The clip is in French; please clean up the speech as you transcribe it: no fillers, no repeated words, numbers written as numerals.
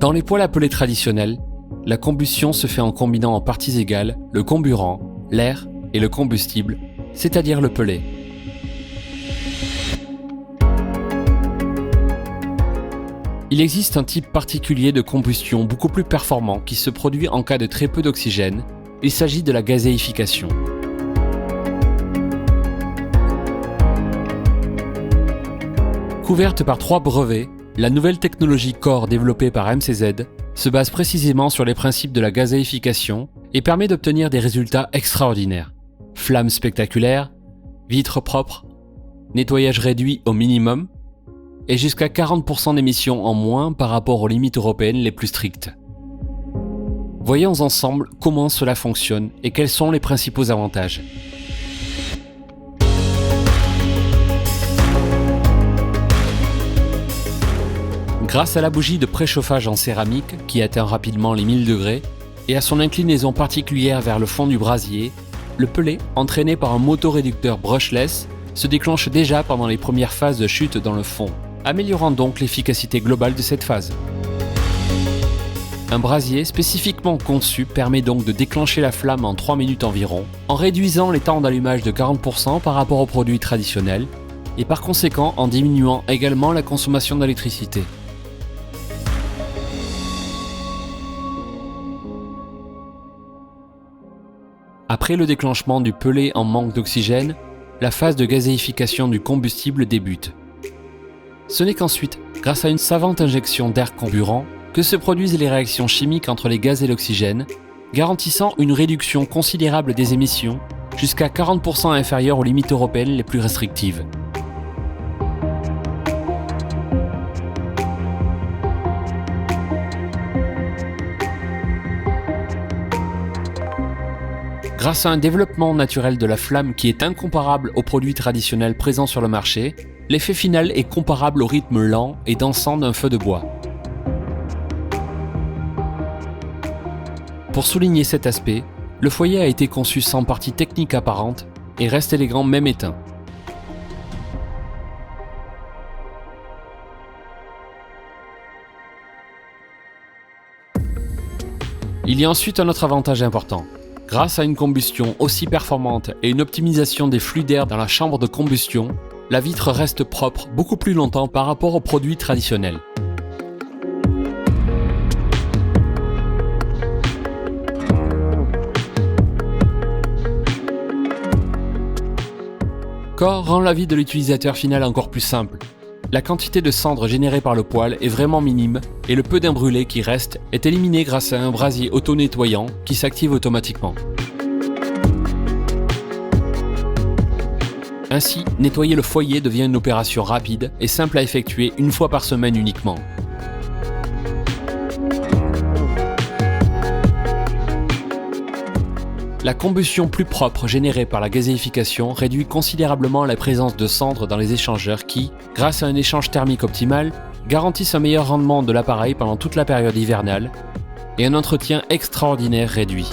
Dans les poêles à peler traditionnels, la combustion se fait en combinant en parties égales le comburant, l'air et le combustible, c'est-à-dire le pellet. Il existe un type particulier de combustion beaucoup plus performant qui se produit en cas de très peu d'oxygène. Il s'agit de la gazéification. Couverte par 3 brevets, la nouvelle technologie Core développée par MCZ se base précisément sur les principes de la gazéification et permet d'obtenir des résultats extraordinaires. Flammes spectaculaires, vitres propres, nettoyage réduit au minimum et jusqu'à 40% d'émissions en moins par rapport aux limites européennes les plus strictes. Voyons ensemble comment cela fonctionne et quels sont les principaux avantages. Grâce à la bougie de préchauffage en céramique qui atteint rapidement les 1000 degrés et à son inclinaison particulière vers le fond du brasier, le pellet, entraîné par un motoréducteur brushless, se déclenche déjà pendant les premières phases de chute dans le fond, améliorant donc l'efficacité globale de cette phase. Un brasier spécifiquement conçu permet donc de déclencher la flamme en 3 minutes environ, en réduisant les temps d'allumage de 40% par rapport aux produits traditionnels, et par conséquent en diminuant également la consommation d'électricité. Après le déclenchement du pellet en manque d'oxygène, la phase de gazéification du combustible débute. Ce n'est qu'ensuite, grâce à une savante injection d'air comburant, que se produisent les réactions chimiques entre les gaz et l'oxygène, garantissant une réduction considérable des émissions, jusqu'à 40% inférieure aux limites européennes les plus restrictives. Grâce à un développement naturel de la flamme qui est incomparable aux produits traditionnels présents sur le marché, l'effet final est comparable au rythme lent et dansant d'un feu de bois. Pour souligner cet aspect, le foyer a été conçu sans partie technique apparente et reste élégant même éteint. Il y a ensuite un autre avantage important. Grâce à une combustion aussi performante et une optimisation des flux d'air dans la chambre de combustion, la vitre reste propre beaucoup plus longtemps par rapport aux produits traditionnels. Core rend la vie de l'utilisateur final encore plus simple. La quantité de cendres générée par le poêle est vraiment minime et le peu d'un brûlé qui reste est éliminé grâce à un brasier auto-nettoyant qui s'active automatiquement. Ainsi, nettoyer le foyer devient une opération rapide et simple à effectuer une fois par semaine uniquement. La combustion plus propre générée par la gazéification réduit considérablement la présence de cendres dans les échangeurs qui, grâce à un échange thermique optimal, garantissent un meilleur rendement de l'appareil pendant toute la période hivernale et un entretien extraordinaire réduit.